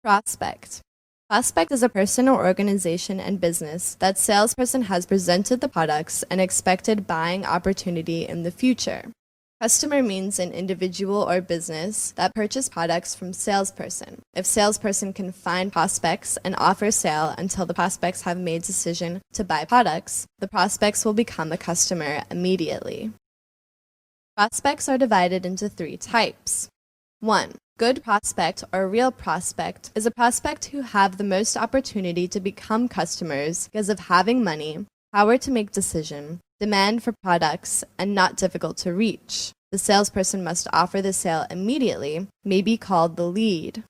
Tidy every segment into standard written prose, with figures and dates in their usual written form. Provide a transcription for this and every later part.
Prospect. Prospect is a person or organization and business that salesperson has presented the products and expected buying opportunity in the future. Customer means an individual or business that purchase products from salesperson. If salesperson can find prospects and offer sale until the prospects have made decision to buy products, the prospects will become a customer immediately. Prospects are divided into 3 types. 1. Good prospect or real prospect is a prospect who have the most opportunity to become customers because of having money, power to make decision, demand for products, and not difficult to reach. The salesperson must offer the sale immediately, may be called the lead.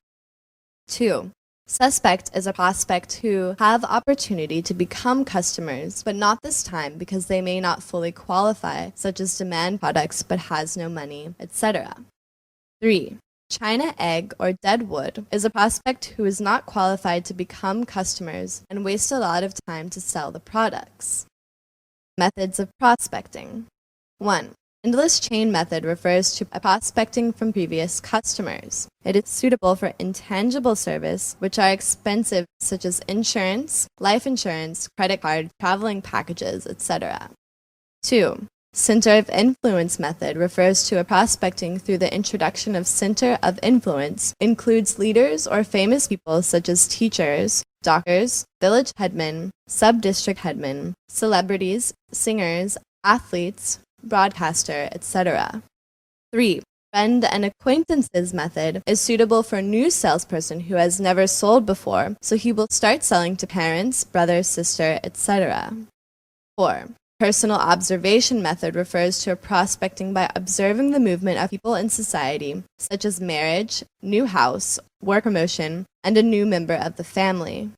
2. Suspect is a prospect who have opportunity to become customers, but not this time because they may not fully qualify, such as demand products but has no money, etc. 3. China egg or dead wood is a prospect who is not qualified to become customers and waste a lot of time to sell the products. Methods of prospecting. 1. Endless chain method refers to prospecting from previous customers. It is suitable for intangible service, which are expensive, such as insurance, life insurance, credit card, traveling packages, etc. 2. Center of influence method refers to a prospecting through the introduction of center of influence, includes leaders or famous people such as teachers, doctors, village headmen, sub-district headmen, celebrities, singers, athletes, broadcaster, etc. 3. Friend and acquaintances method is suitable for a new salesperson who has never sold before, so he will start selling to parents, brother, sister, etc. 4. Personal observation method refers to a prospecting by observing the movement of people in society, such as marriage, new house, work promotion, and a new member of the family.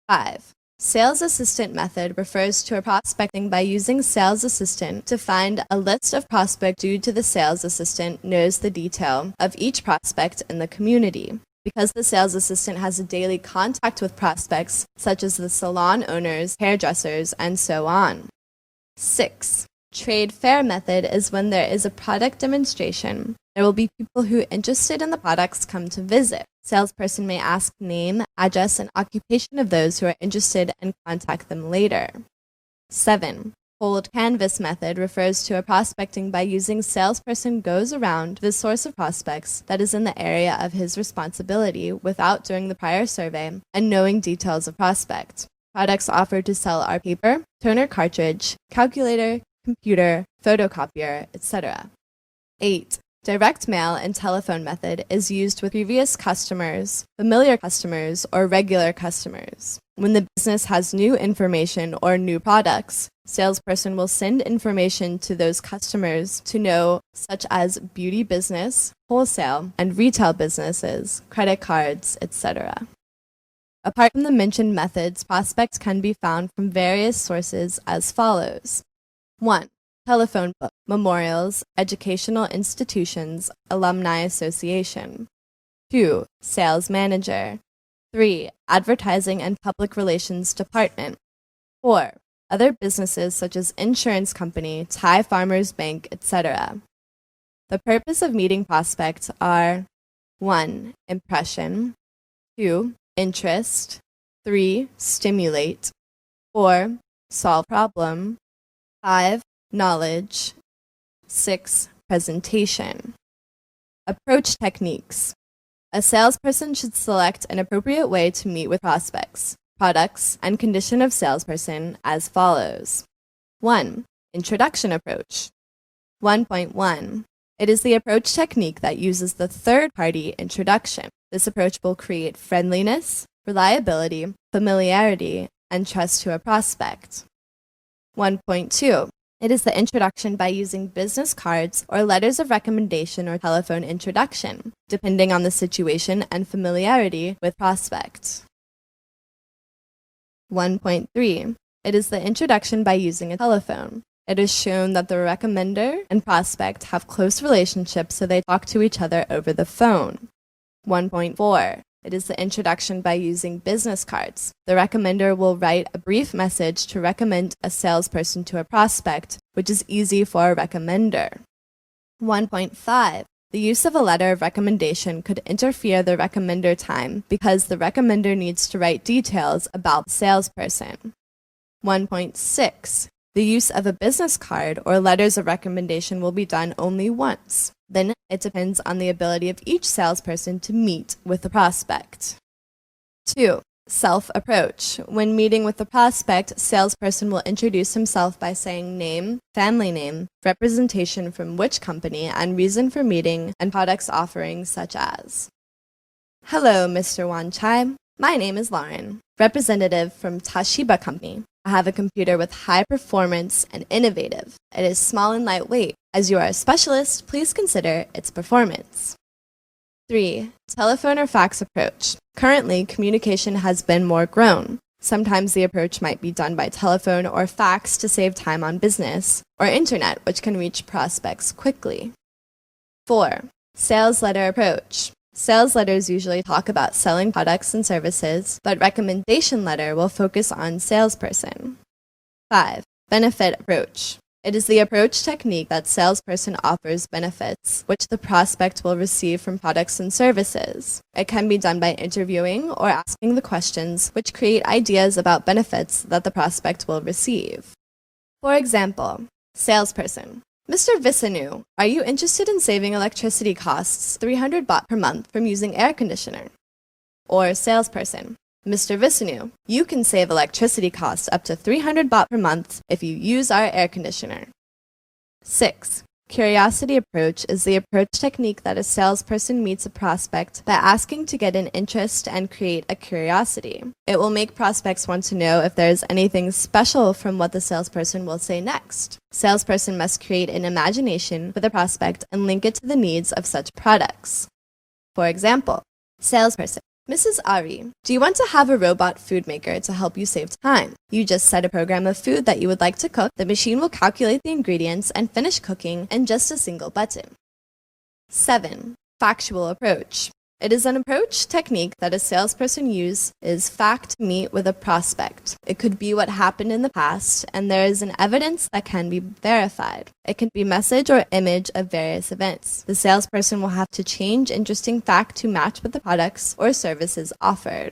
5. Sales assistant method refers to a prospecting by using sales assistant to find a list of prospects due to the sales assistant knows the detail of each prospect in the community. Because the sales assistant has a daily contact with prospects, such as the salon owners, hairdressers, and so on. 6. Trade fair method is when there is a product demonstration. There will be people who are interested in the products come to visit. Salesperson may ask name, address, and occupation of those who are interested and contact them later. 7. Cold canvas method refers to a prospecting by using salesperson goes around the source of prospects that is in the area of his responsibility without doing the prior survey and knowing details of prospect. Products offered to sell are paper, toner cartridge, calculator, computer, photocopier, etc. 8. Direct mail and telephone method is used with previous customers, familiar customers, or regular customers. When the business has new information or new products, salesperson will send information to those customers to know, such as beauty business, wholesale, and retail businesses, credit cards, etc. Apart from the mentioned methods, prospects can be found from various sources as follows. 1. Telephone book, memorials, educational institutions, alumni association. 2. Sales manager. 3. Advertising and public relations department. 4. Other businesses such as insurance company, Thai Farmers Bank, etc. The purpose of meeting prospects are 1. Impression. 2. Interest. 3. Stimulate. 4. Solve problem. 5. Knowledge. 6. Presentation. Approach techniques. A salesperson should select an appropriate way to meet with prospects, products, and condition of salesperson as follows. 1. Introduction approach. 1.1. It is the approach technique that uses the third-party introduction. This approach will create friendliness, reliability, familiarity, and trust to a prospect. 1.2. It is the introduction by using business cards or letters of recommendation or telephone introduction, depending on the situation and familiarity with prospects. 1.3. It is the introduction by using a telephone. It is shown that the recommender and prospect have close relationships, so they talk to each other over the phone. 1.4. It is the introduction by using business cards. The recommender will write a brief message to recommend a salesperson to a prospect, which is easy for a recommender. 1.5. The use of a letter of recommendation could interfere the recommender time because the recommender needs to write details about the salesperson. 1.6. The use of a business card or letters of recommendation will be done only once. Then it depends on the ability of each salesperson to meet with the prospect. 2. Self-approach. When meeting with the prospect, salesperson will introduce himself by saying name, family name, representation from which company, and reason for meeting, and products offerings such as, "Hello, Mr. Wanchai. My name is Lauren, representative from Toshiba Company. I have a computer with high performance and innovative. It is small and lightweight. As you are a specialist, please consider its performance." 3. Telephone or fax approach. Currently, communication has been more grown. Sometimes the approach might be done by telephone or fax to save time on business, or internet, which can reach prospects quickly. 4. Sales letter approach. Sales letters usually talk about selling products and services, but recommendation letter will focus on salesperson. 5. Benefit approach. It is the approach technique that salesperson offers benefits, which the prospect will receive from products and services. It can be done by interviewing or asking the questions which create ideas about benefits that the prospect will receive. For example, salesperson. "Mr. Visanu, are you interested in saving electricity costs 300 baht per month from using air conditioner?" Or salesperson. "Mr. Visanu, you can save electricity costs up to 300 baht per month if you use our air conditioner." 6. Curiosity approach is the approach technique that a salesperson meets a prospect by asking to get an interest and create a curiosity. It will make prospects want to know if there is anything special from what the salesperson will say next. Salesperson must create an imagination with a prospect and link it to the needs of such products. For example, salesperson. "Mrs. Ari, do you want to have a robot food maker to help you save time? You just set a program of food that you would like to cook, the machine will calculate the ingredients and finish cooking in just a single button." 7. Factual approach. It is an approach technique that a salesperson uses fact to meet with a prospect. It could be what happened in the past, and there is an evidence that can be verified. It can be message or image of various events. The salesperson will have to change interesting fact to match with the products or services offered.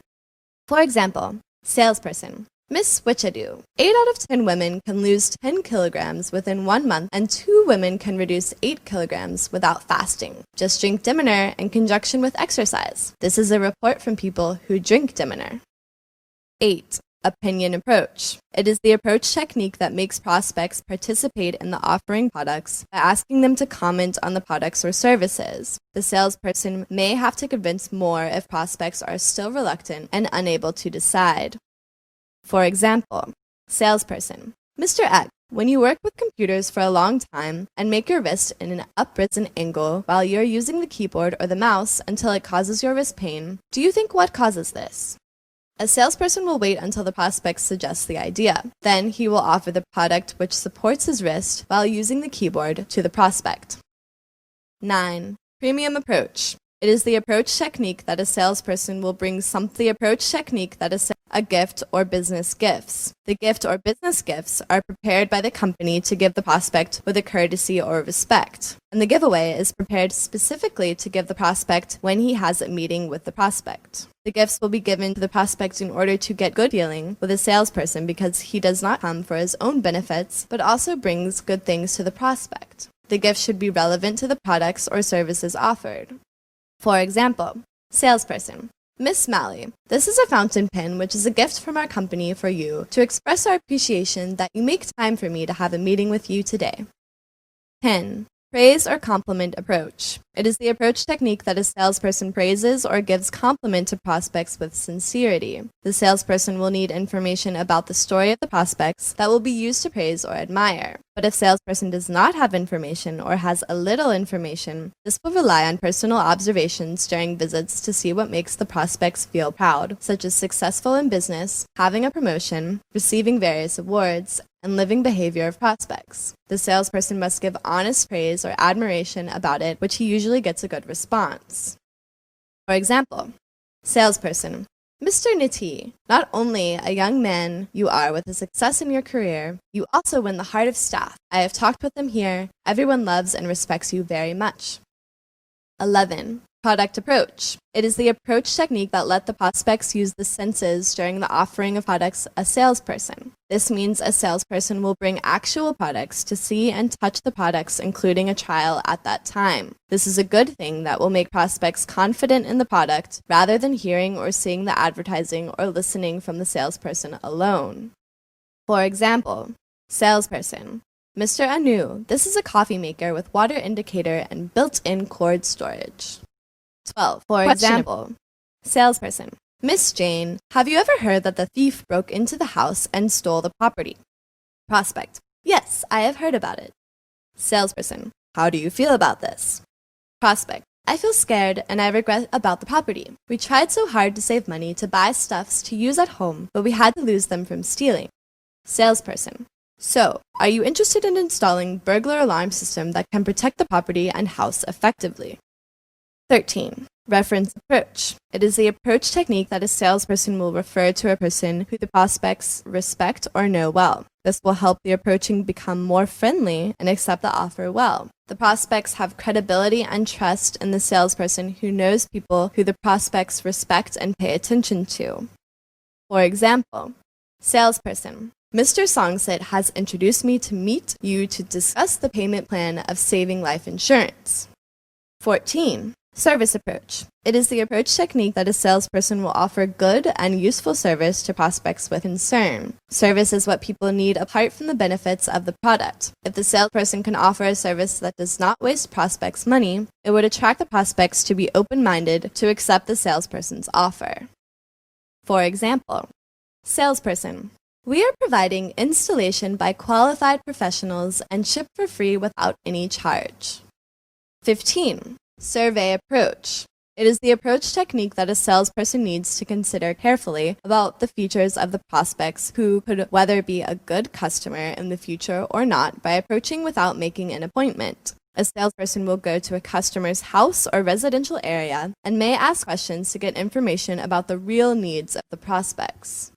For example, salesperson. "Miss Wichadu, 8 out of 10 women can lose 10 kilograms within 1 month, and 2 women can reduce 8 kilograms without fasting. Just drink Diminer in conjunction with exercise. This is a report from people who drink Diminer." 8. Opinion approach. It is the approach technique that makes prospects participate in the offering products by asking them to comment on the products or services. The salesperson may have to convince more if prospects are still reluctant and unable to decide. For example, salesperson. "Mr. X, when you work with computers for a long time and make your wrist in an uprisen angle while you're using the keyboard or the mouse until it causes your wrist pain, do you think what causes this?" A salesperson will wait until the prospect suggests the idea. Then he will offer the product which supports his wrist while using the keyboard to the prospect. 9. Premium approach. It is the approach technique that a salesperson will bring the approach technique that a gift or business gifts. The gift or business gifts are prepared by the company to give the prospect with a courtesy or respect. And the giveaway is prepared specifically to give the prospect when he has a meeting with the prospect. The gifts will be given to the prospect in order to get good dealing with a salesperson because he does not come for his own benefits, but also brings good things to the prospect. The gift should be relevant to the products or services offered. For example, salesperson. "Miss Malley, this is a fountain pen which is a gift from our company for you to express our appreciation that you make time for me to have a meeting with you today." 10. Praise or compliment approach. It is the approach technique that a salesperson praises or gives compliment to prospects with sincerity. The salesperson will need information about the story of the prospects that will be used to praise or admire. But if salesperson does not have information or has a little information, this will rely on personal observations during visits to see what makes the prospects feel proud, such as successful in business, having a promotion, receiving various awards, and living behavior of prospects. The salesperson must give honest praise or admiration about it, which he usually gets a good response. For example, salesperson. "Mr. Niti, not only a young man you are with a success in your career, you also win the heart of staff. I have talked with them here. Everyone loves and respects you very much." 11. Product approach. It is the approach technique that let the prospects use the senses during the offering of products a salesperson. This means a salesperson will bring actual products to see and touch the products, including a trial at that time. This is a good thing that will make prospects confident in the product rather than hearing or seeing the advertising or listening from the salesperson alone. For example, salesperson. Mr. Anu, this is a coffee maker with water indicator and built-in cord storage. 12. For example, salesperson. Miss Jane, have you ever heard that the thief broke into the house and stole the property? Prospect. Yes, I have heard about it. Salesperson. How do you feel about this? Prospect. I feel scared and I regret about the property. We tried so hard to save money to buy stuffs to use at home, but we had to lose them from stealing. Salesperson. So, are you interested in installing burglar alarm system that can protect the property and house effectively? 13. Reference approach. It is the approach technique that a salesperson will refer to a person who the prospects respect or know well. This will help the approaching become more friendly and accept the offer well. The prospects have credibility and trust in the salesperson who knows people who the prospects respect and pay attention to. For example, salesperson. Mr. Songsit has introduced me to meet you to discuss the payment plan of saving life insurance. 14. Service approach. It is the approach technique that a salesperson will offer good and useful service to prospects with concern. Service is what people need apart from the benefits of the product. If the salesperson can offer a service that does not waste prospects' money, it would attract the prospects to be open-minded to accept the salesperson's offer. For example, salesperson. We are providing installation by qualified professionals and ship for free without any charge. 15. Survey approach. It is the approach technique that a salesperson needs to consider carefully about the features of the prospects who could whether be a good customer in the future or not by approaching without making an appointment. A salesperson will go to a customer's house or residential area and may ask questions to get information about the real needs of the prospects.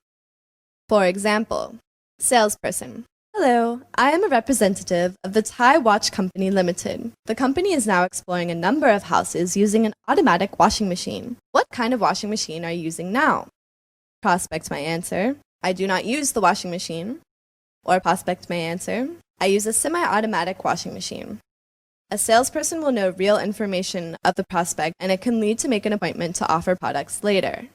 For example, salesperson. Hello, I am a representative of the Thai Watch Company Limited. The company is now exploring a number of houses using an automatic washing machine. What kind of washing machine are you using now? Prospect may answer, I do not use the washing machine. Or prospect may answer, I use a semi-automatic washing machine. A salesperson will know real information of the prospect and it can lead to make an appointment to offer products later.